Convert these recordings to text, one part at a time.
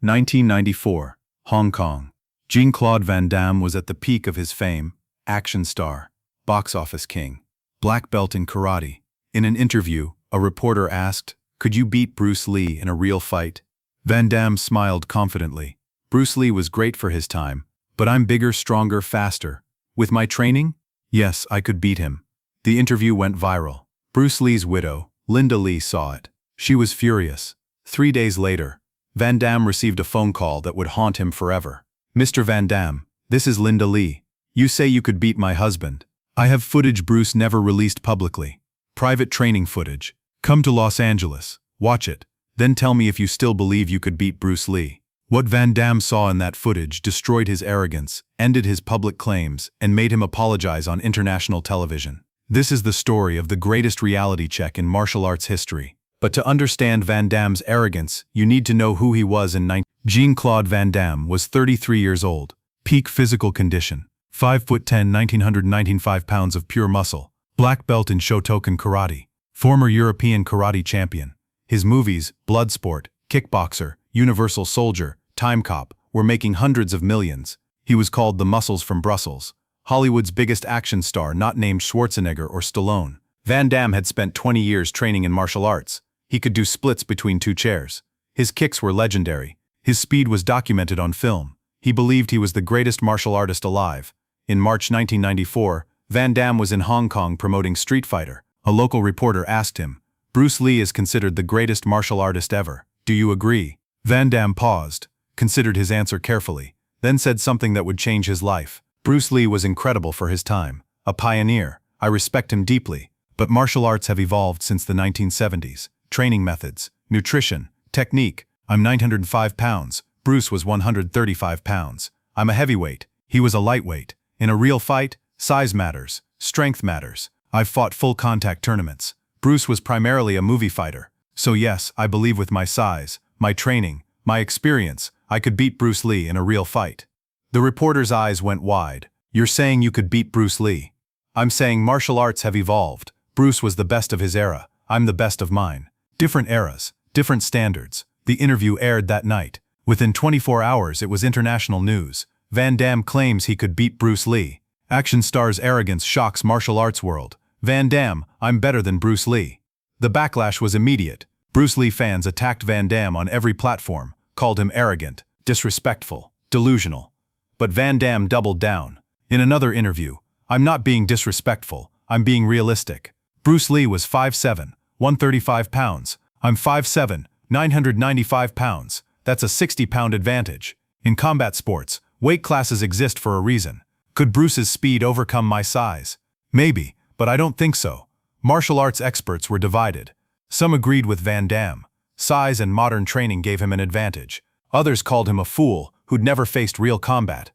1994, Hong Kong. Jean-Claude Van Damme was at the peak of his fame, action star, box office king, black belt in karate. In an interview, a reporter asked, "Could you beat Bruce Lee in a real fight?" Van Damme smiled confidently. "Bruce Lee was great for his time, but I'm bigger, stronger, faster. With my training? Yes, I could beat him." The interview went viral. Bruce Lee's widow, Linda Lee, saw it. She was furious. 3 days later, Van Damme received a phone call that would haunt him forever. "Mr. Van Damme, this is Linda Lee. You say you could beat my husband. I have footage Bruce never released publicly. Private training footage. Come to Los Angeles, watch it, then tell me if you still believe you could beat Bruce Lee." What Van Damme saw in that footage destroyed his arrogance, ended his public claims, and made him apologize on international television. This is the story of the greatest reality check in martial arts history. But to understand Van Damme's arrogance, you need to know who he was in Jean-Claude Van Damme was 33 years old. Peak physical condition. 5'10", 1,995 pounds of pure muscle. Black belt in Shotokan karate. Former European karate champion. His movies, Bloodsport, Kickboxer, Universal Soldier, Time Cop, were making hundreds of millions. He was called the Muscles from Brussels. Hollywood's biggest action star, not named Schwarzenegger or Stallone. Van Damme had spent 20 years training in martial arts. He could do splits between 2 chairs. His kicks were legendary. His speed was documented on film. He believed he was the greatest martial artist alive. In March 1994, Van Damme was in Hong Kong promoting Street Fighter. A local reporter asked him, "Bruce Lee is considered the greatest martial artist ever. Do you agree?" Van Damme paused, considered his answer carefully, then said something that would change his life. "Bruce Lee was incredible for his time, a pioneer. I respect him deeply. But martial arts have evolved since the 1970s. Training methods, nutrition, technique. I'm 905 pounds. Bruce was 135 pounds. I'm a heavyweight. He was a lightweight. In a real fight, size matters, strength matters. I've fought full contact tournaments. Bruce was primarily a movie fighter. So yes, I believe with my size, my training, my experience, I could beat Bruce Lee in a real fight." The reporter's eyes went wide. "You're saying you could beat Bruce Lee?" "I'm saying martial arts have evolved. Bruce was the best of his era. I'm the best of mine. Different eras, different standards." The interview aired that night. Within 24 hours it was international news. Van Damme claims he could beat Bruce Lee. Action star's arrogance shocks martial arts world. "Van Damme, I'm better than Bruce Lee." The backlash was immediate. Bruce Lee fans attacked Van Damme on every platform, called him arrogant, disrespectful, delusional. But Van Damme doubled down. In another interview, "I'm not being disrespectful, I'm being realistic. Bruce Lee was 5'7", 135 pounds. I'm 5'7", 995 pounds. That's a 60-pound advantage. In combat sports, weight classes exist for a reason. Could Bruce's speed overcome my size? Maybe, but I don't think so." Martial arts experts were divided. Some agreed with Van Damme. Size and modern training gave him an advantage. Others called him a fool who'd never faced real combat.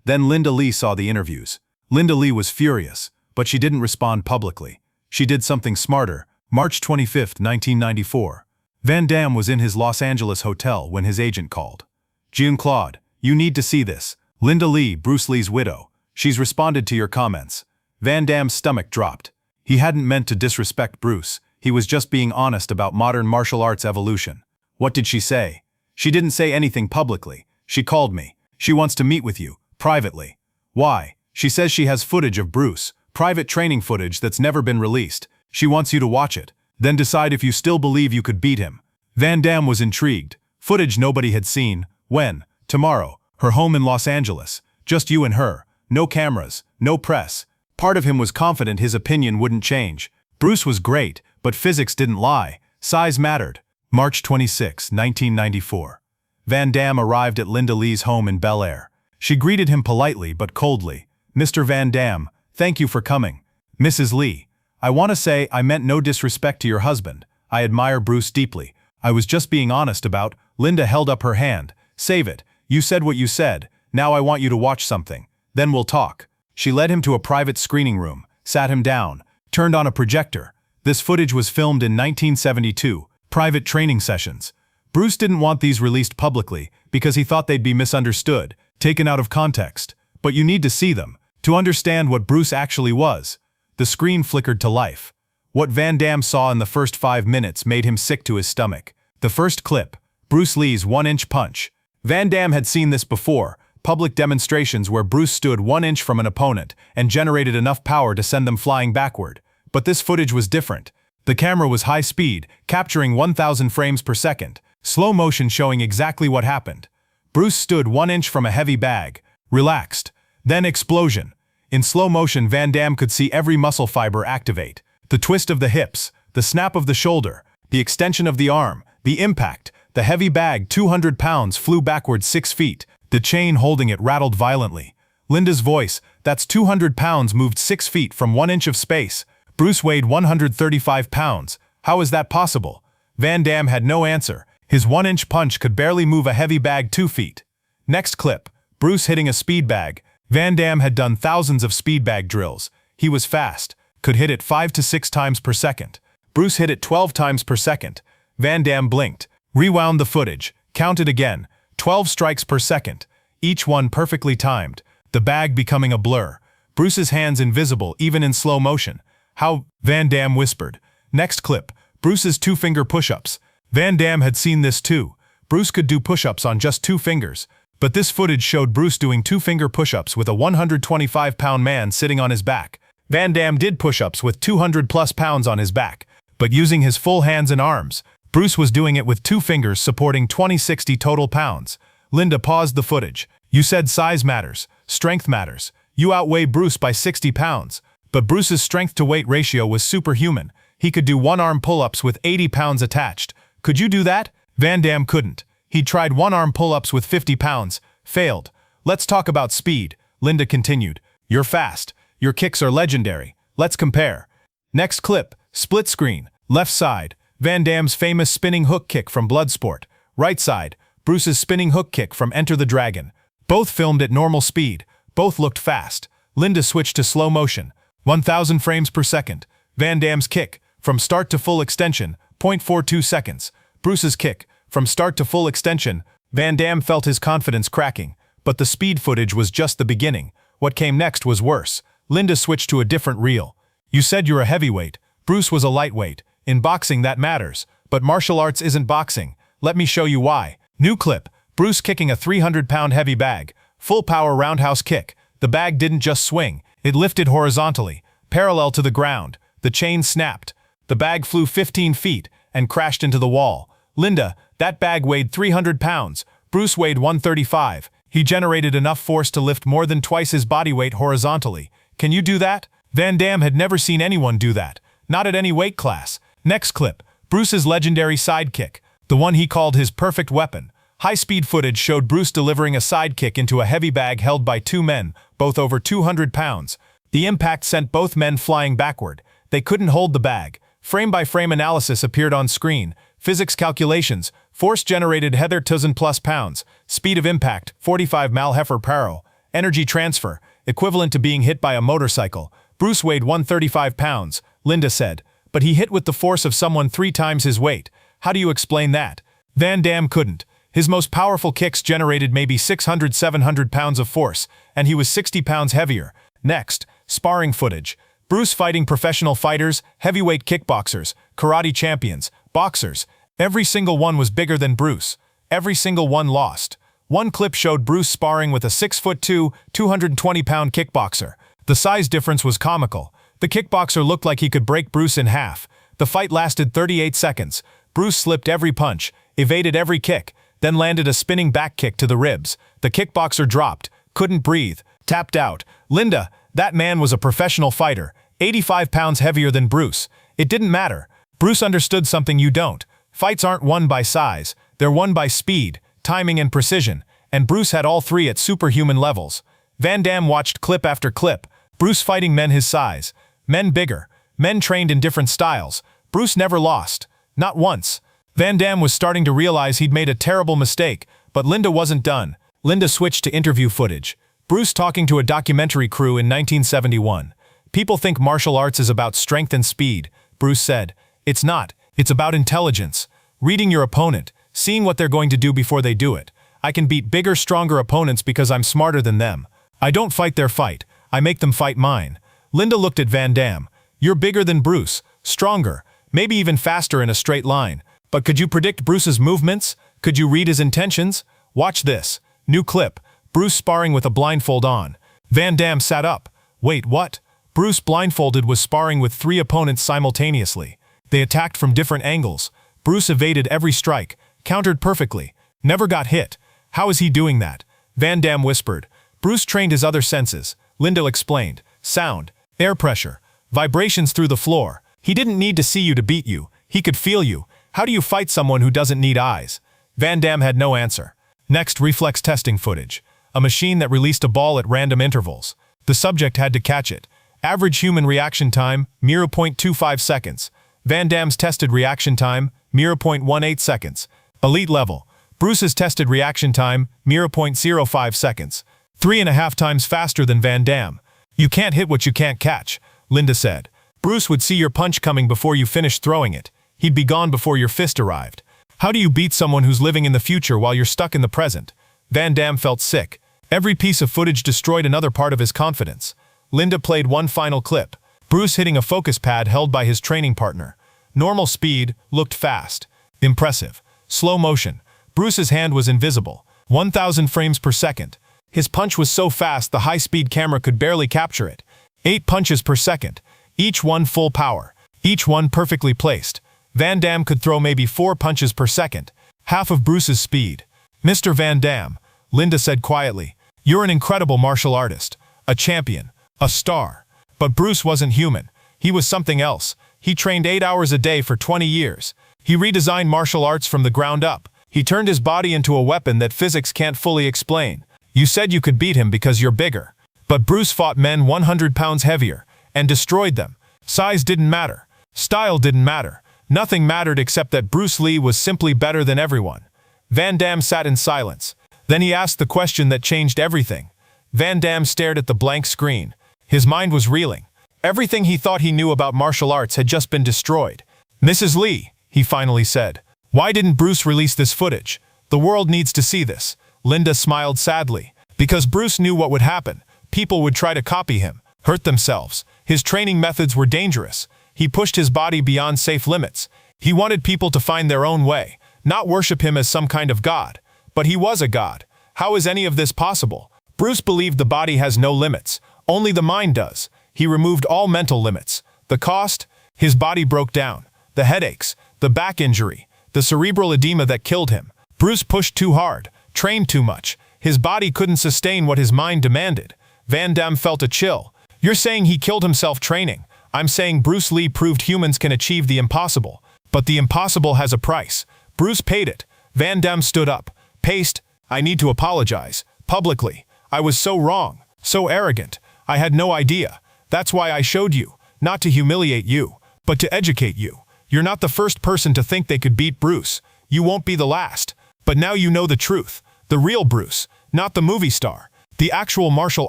Then Linda Lee saw the interviews. Linda Lee was furious, but she didn't respond publicly. She did something smarter. March 25, 1994. Van Damme was in his Los Angeles hotel when his agent called. "Jean-Claude, you need to see this. Linda Lee, Bruce Lee's widow. She's responded to your comments." Van Damme's stomach dropped. He hadn't meant to disrespect Bruce. He was just being honest about modern martial arts evolution. "What did she say?" "She didn't say anything publicly. She called me. She wants to meet with you, privately." "Why?" "She says she has footage of Bruce, private training footage that's never been released. She wants you to watch it, then decide if you still believe you could beat him." Van Damme was intrigued. Footage nobody had seen. When? Tomorrow. Her home in Los Angeles. Just you and her. No cameras, no press. Part of him was confident his opinion wouldn't change. Bruce was great, but physics didn't lie. Size mattered. March 26, 1994. Van Damme arrived at Linda Lee's home in Bel Air. She greeted him politely but coldly. "Mr. Van Damme, thank you for coming." "Mrs. Lee, I want to say I meant no disrespect to your husband. I admire Bruce deeply. I was just being honest about." Linda held up her hand. "Save it. You said what you said. Now I want you to watch something. Then we'll talk." She led him to a private screening room, sat him down, turned on a projector. This footage was filmed in 1972, private training sessions. Bruce didn't want these released publicly because he thought they'd be misunderstood, taken out of context. But you need to see them to understand what Bruce actually was. The screen flickered to life. What Van Damme saw in the first 5 minutes made him sick to his stomach. The first clip, Bruce Lee's 1-inch punch. Van Damme had seen this before, public demonstrations where Bruce stood 1 inch from an opponent and generated enough power to send them flying backward. But this footage was different. The camera was high speed, capturing 1,000 frames per second, slow motion showing exactly what happened. Bruce stood 1 inch from a heavy bag, relaxed. Then explosion. In slow motion, Van Damme could see every muscle fiber activate. The twist of the hips, the snap of the shoulder, the extension of the arm, the impact. The heavy bag, 200 pounds, flew backward 6 feet. The chain holding it rattled violently. Linda's voice, that's 200 pounds, moved 6 feet from 1 inch of space. Bruce weighed 135 pounds. How is that possible? Van Damme had no answer. His 1 inch punch could barely move a heavy bag 2 feet. Next clip, Bruce hitting a speed bag. Van Damme had done thousands of speed bag drills. He was fast, could hit it 5 to 6 times per second. Bruce hit it 12 times per second. Van Damme blinked, rewound the footage, counted again, 12 strikes per second, each one perfectly timed, the bag becoming a blur. Bruce's hands invisible even in slow motion. How? Van Damme whispered. Next clip, Bruce's 2-finger push-ups. Van Damme had seen this too. Bruce could do push-ups on just 2 fingers. But this footage showed Bruce doing 2-finger push-ups with a 125-pound man sitting on his back. Van Damme did push-ups with 200-plus pounds on his back, but using his full hands and arms. Bruce was doing it with 2 fingers supporting 60 total pounds. Linda paused the footage. You said size matters, strength matters. You outweigh Bruce by 60 pounds. But Bruce's strength-to-weight ratio was superhuman. He could do 1-arm pull-ups with 80 pounds attached. Could you do that? Van Damme couldn't. He tried 1-arm pull-ups with 50 pounds. Failed. Let's talk about speed, Linda continued. You're fast. Your kicks are legendary. Let's compare. Next clip, split screen, left side. Van Damme's famous spinning hook kick from Bloodsport. Right side, Bruce's spinning hook kick from Enter the Dragon. Both filmed at normal speed. Both looked fast. Linda switched to slow motion. 1,000 frames per second. Van Damme's kick, from start to full extension, 0.42 seconds. Bruce's kick, from start to full extension. Van Damme felt his confidence cracking. But the speed footage was just the beginning. What came next was worse. Linda switched to a different reel. You said you're a heavyweight. Bruce was a lightweight. In boxing that matters. But martial arts isn't boxing. Let me show you why. New clip. Bruce kicking a 300-pound heavy bag. Full power roundhouse kick. The bag didn't just swing. It lifted horizontally, parallel to the ground. The chain snapped. The bag flew 15 feet and crashed into the wall. Linda, that bag weighed 300 pounds. Bruce weighed 135. He generated enough force to lift more than twice his body weight horizontally. Can you do that? Van Damme had never seen anyone do that. Not at any weight class. Next clip. Bruce's legendary sidekick. The one he called his perfect weapon. High-speed footage showed Bruce delivering a sidekick into a heavy bag held by 2 men, both over 200 pounds. The impact sent both men flying backward. They couldn't hold the bag. Frame-by-frame analysis appeared on screen. Physics calculations. Force generated Heather 1,000+ pounds. Speed of impact, 45 mph. Energy transfer, equivalent to being hit by a motorcycle. Bruce weighed 135 pounds, Linda said. But he hit with the force of someone 3 times his weight. How do you explain that? Van Damme couldn't. His most powerful kicks generated maybe 600-700 pounds of force, and he was 60 pounds heavier. Next, sparring footage. Bruce fighting professional fighters, heavyweight kickboxers, karate champions, boxers. Every single one was bigger than Bruce. Every single one lost. One clip showed Bruce sparring with a 6'2", 220-pound kickboxer. The size difference was comical. The kickboxer looked like he could break Bruce in half. The fight lasted 38 seconds. Bruce slipped every punch, evaded every kick, then landed a spinning back kick to the ribs. The kickboxer dropped, couldn't breathe, tapped out. Linda, that man was a professional fighter, 85 pounds heavier than Bruce. It didn't matter. Bruce understood something you don't. Fights aren't won by size. They're won by speed, timing and precision. And Bruce had all 3 at superhuman levels. Van Damme watched clip after clip. Bruce fighting men his size. Men bigger. Men trained in different styles. Bruce never lost. Not once. Van Damme was starting to realize he'd made a terrible mistake, but Linda wasn't done. Linda switched to interview footage. Bruce talking to a documentary crew in 1971. People think martial arts is about strength and speed, Bruce said. It's not. It's about intelligence. Reading your opponent, seeing what they're going to do before they do it. I can beat bigger, stronger opponents because I'm smarter than them. I don't fight their fight. I make them fight mine. Linda looked at Van Damme. You're bigger than Bruce, stronger, maybe even faster in a straight line. But could you predict Bruce's movements? Could you read his intentions? Watch this. New clip. Bruce sparring with a blindfold on. Van Damme sat up. Wait, what? Bruce, blindfolded, was sparring with 3 opponents simultaneously. They attacked from different angles. Bruce evaded every strike, countered perfectly, never got hit. How is he doing that? Van Damme whispered. Bruce trained his other senses. Linda explained. Sound, air pressure, vibrations through the floor. He didn't need to see you to beat you. He could feel you. How do you fight someone who doesn't need eyes? Van Damme had no answer. Next, reflex testing footage. A machine that released a ball at random intervals. The subject had to catch it. Average human reaction time, 0.25 seconds. Van Damme's tested reaction time, 0.18 seconds. Elite level. Bruce's tested reaction time, 0.05 seconds. 3.5 times faster than Van Damme. You can't hit what you can't catch, Linda said. Bruce would see your punch coming before you finished throwing it. He'd be gone before your fist arrived. How do you beat someone who's living in the future while you're stuck in the present? Van Damme felt sick. Every piece of footage destroyed another part of his confidence. Linda played one final clip. Bruce hitting a focus pad held by his training partner. Normal speed, looked fast. Impressive. Slow motion. Bruce's hand was invisible. 1,000 frames per second. His punch was so fast the high-speed camera could barely capture it. 8 punches per second. Each one full power. Each one perfectly placed. Van Damme could throw maybe 4 punches per second. Half of Bruce's speed. Mr. Van Damme, Linda said quietly, you're an incredible martial artist. A champion. A star. But Bruce wasn't human. He was something else. He trained 8 hours a day for 20 years. He redesigned martial arts from the ground up. He turned his body into a weapon that physics can't fully explain. You said you could beat him because you're bigger. But Bruce fought men 100 pounds heavier and destroyed them. Size didn't matter. Style didn't matter. Nothing mattered except that Bruce Lee was simply better than everyone. Van Damme sat in silence. Then he asked the question that changed everything. Van Damme stared at the blank screen. His mind was reeling. Everything he thought he knew about martial arts had just been destroyed. Mrs. Lee, he finally said, why didn't Bruce release this footage? The world needs to see this. Linda smiled sadly. Because Bruce knew what would happen. People would try to copy him, hurt themselves. His training methods were dangerous. He pushed his body beyond safe limits. He wanted people to find their own way, not worship him as some kind of god. But he was a god. How is any of this possible? Bruce believed the body has no limits. Only the mind does. He removed all mental limits. The cost? His body broke down. The headaches, the back injury, the cerebral edema that killed him. Bruce pushed too hard, trained too much. His body couldn't sustain what his mind demanded. Van Damme felt a chill. You're saying he killed himself training. I'm saying Bruce Lee proved humans can achieve the impossible. But the impossible has a price. Bruce paid it. Van Damme stood up. Paced, I need to apologize. Publicly. I was so wrong. So arrogant. I had no idea. That's why I showed you. Not to humiliate you, but to educate you. You're not the first person to think they could beat Bruce. You won't be the last. But now you know the truth. The real Bruce. Not the movie star. The actual martial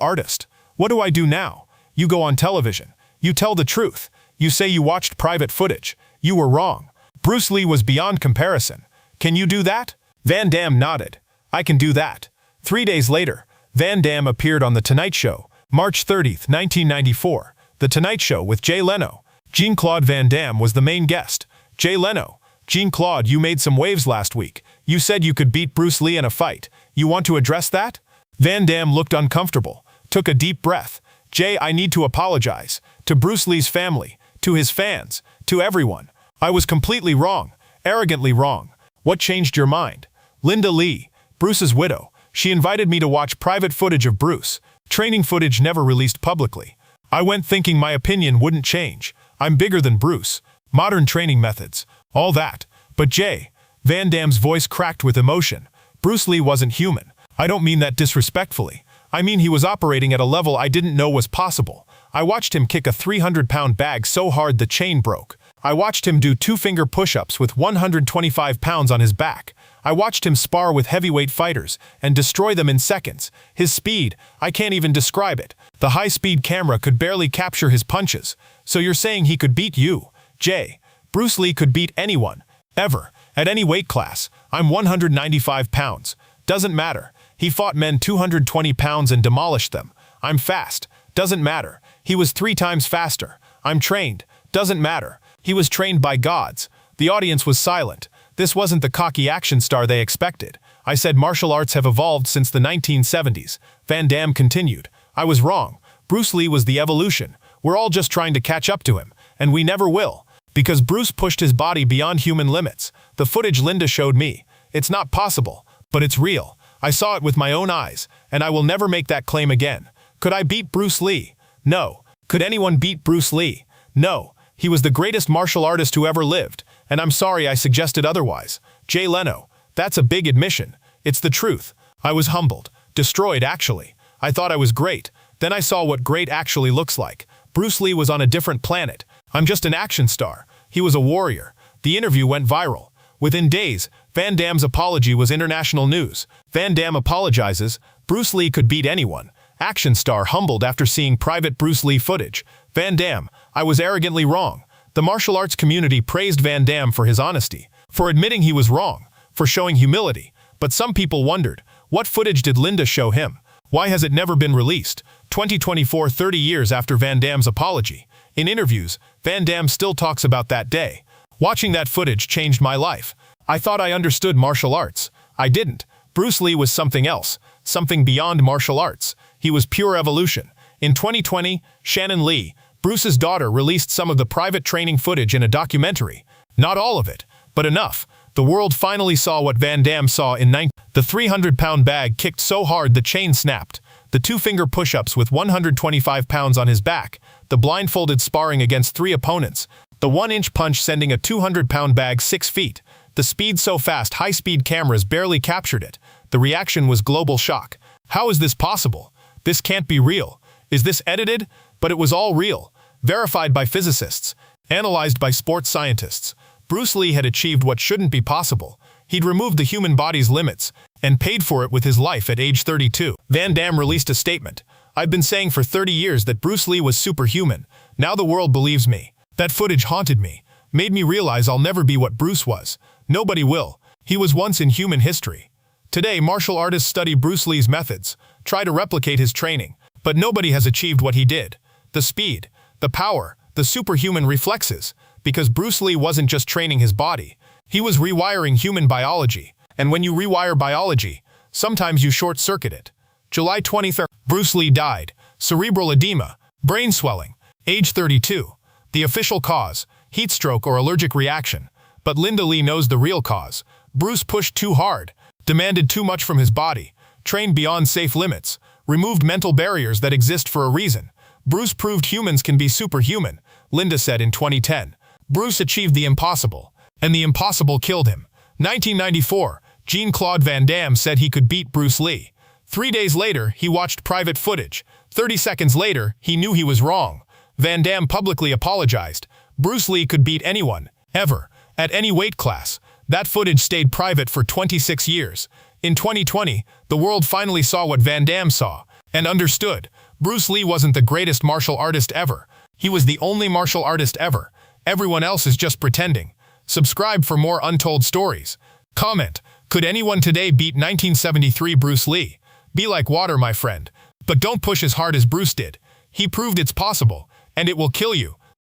artist. What do I do now? You go on television. You tell the truth. You say you watched private footage. You were wrong. Bruce Lee was beyond comparison. Can you do that? Van Damme nodded. I can do that. 3 days later, Van Damme appeared on The Tonight Show. March 30, 1994. The Tonight Show with Jay Leno. Jean-Claude Van Damme was the main guest. Jay Leno. Jean-Claude, you made some waves last week. You said you could beat Bruce Lee in a fight. You want to address that? Van Damme looked uncomfortable. Took a deep breath. Jay, I need to apologize. To Bruce Lee's family. To his fans. To everyone. I was completely wrong. Arrogantly wrong. What changed your mind? Linda Lee. Bruce's widow. She invited me to watch private footage of Bruce. Training footage never released publicly. I went thinking my opinion wouldn't change. I'm bigger than Bruce. Modern training methods. All that. But Jay. Van Damme's voice cracked with emotion. Bruce Lee wasn't human. I don't mean that disrespectfully. I mean he was operating at a level I didn't know was possible. I watched him kick a 300-pound bag so hard the chain broke. I watched him do 2-finger push-ups with 125 pounds on his back. I watched him spar with heavyweight fighters and destroy them in seconds. His speed, I can't even describe it. The high-speed camera could barely capture his punches. So you're saying he could beat you? Jay, Bruce Lee could beat anyone. Ever. At any weight class. I'm 195 pounds. Doesn't matter. He fought men 220 pounds and demolished them. I'm fast. Doesn't matter. He was 3 times faster. I'm trained. Doesn't matter. He was trained by gods. The audience was silent. This wasn't the cocky action star they expected. I said martial arts have evolved since the 1970s. Van Damme continued. I was wrong. Bruce Lee was the evolution. We're all just trying to catch up to him, and we never will. Because Bruce pushed his body beyond human limits. The footage Linda showed me. It's not possible, but it's real. I saw it with my own eyes, and I will never make that claim again. Could I beat Bruce Lee? No. Could anyone beat Bruce Lee? No. He was the greatest martial artist who ever lived, and I'm sorry I suggested otherwise. Jay Leno. That's a big admission. It's the truth. I was humbled. Destroyed, actually. I thought I was great. Then I saw what great actually looks like. Bruce Lee was on a different planet. I'm just an action star. He was a warrior. The interview went viral. Within days, Van Damme's apology was international news. Van Damme apologizes. Bruce Lee could beat anyone. Action star humbled after seeing private Bruce Lee footage. Van Damme, I was arrogantly wrong. The martial arts community praised Van Damme for his honesty, for admitting he was wrong, for showing humility. But some people wondered, what footage did Linda show him? Why has it never been released? 2024, 30 years after Van Damme's apology. In interviews, Van Damme still talks about that day. Watching that footage changed my life. I thought I understood martial arts. I didn't. Bruce Lee was something else, something beyond martial arts. He was pure evolution. In 2020, Shannon Lee, Bruce's daughter, released some of the private training footage in a documentary. Not all of it, but enough. The world finally saw what Van Damme saw in The 300-pound bag kicked so hard the chain snapped. The two-finger push-ups with 125 pounds on his back. The blindfolded sparring against 3 opponents. The 1-inch punch sending a 200-pound bag 6 feet. The speed so fast high-speed cameras barely captured it. The reaction was global shock. How is this possible? This can't be real. Is this edited? But it was all real. Verified by physicists. Analyzed by sports scientists. Bruce Lee had achieved what shouldn't be possible. He'd removed the human body's limits and paid for it with his life at age 32. Van Damme released a statement. I've been saying for 30 years that Bruce Lee was superhuman. Now the world believes me. That footage haunted me. Made me realize I'll never be what Bruce was. Nobody will. He was once in human history. Today, martial artists study Bruce Lee's methods, try to replicate his training, but nobody has achieved what he did. The speed, the power, the superhuman reflexes, because Bruce Lee wasn't just training his body. He was rewiring human biology, and when you rewire biology, sometimes you short-circuit it. July 23rd, Bruce Lee died. Cerebral edema, brain swelling, age 32. The official cause, heat stroke or allergic reaction. But Linda Lee knows the real cause. Bruce pushed too hard, demanded too much from his body, trained beyond safe limits, removed mental barriers that exist for a reason. Bruce proved humans can be superhuman, Linda said in 2010. Bruce achieved the impossible, and the impossible killed him. 1994, Jean-Claude Van Damme said he could beat Bruce Lee. 3 days later, he watched private footage. 30 seconds later, he knew he was wrong. Van Damme publicly apologized. Bruce Lee could beat anyone, ever, at any weight class. That footage stayed private for 26 years. In 2020, the world finally saw what Van Damme saw, and understood. Bruce Lee wasn't the greatest martial artist ever. He was the only martial artist ever. Everyone else is just pretending. Subscribe for more untold stories. Comment, could anyone today beat 1973 Bruce Lee? Be like water, my friend. But don't push as hard as Bruce did. He proved it's possible, and it will kill you.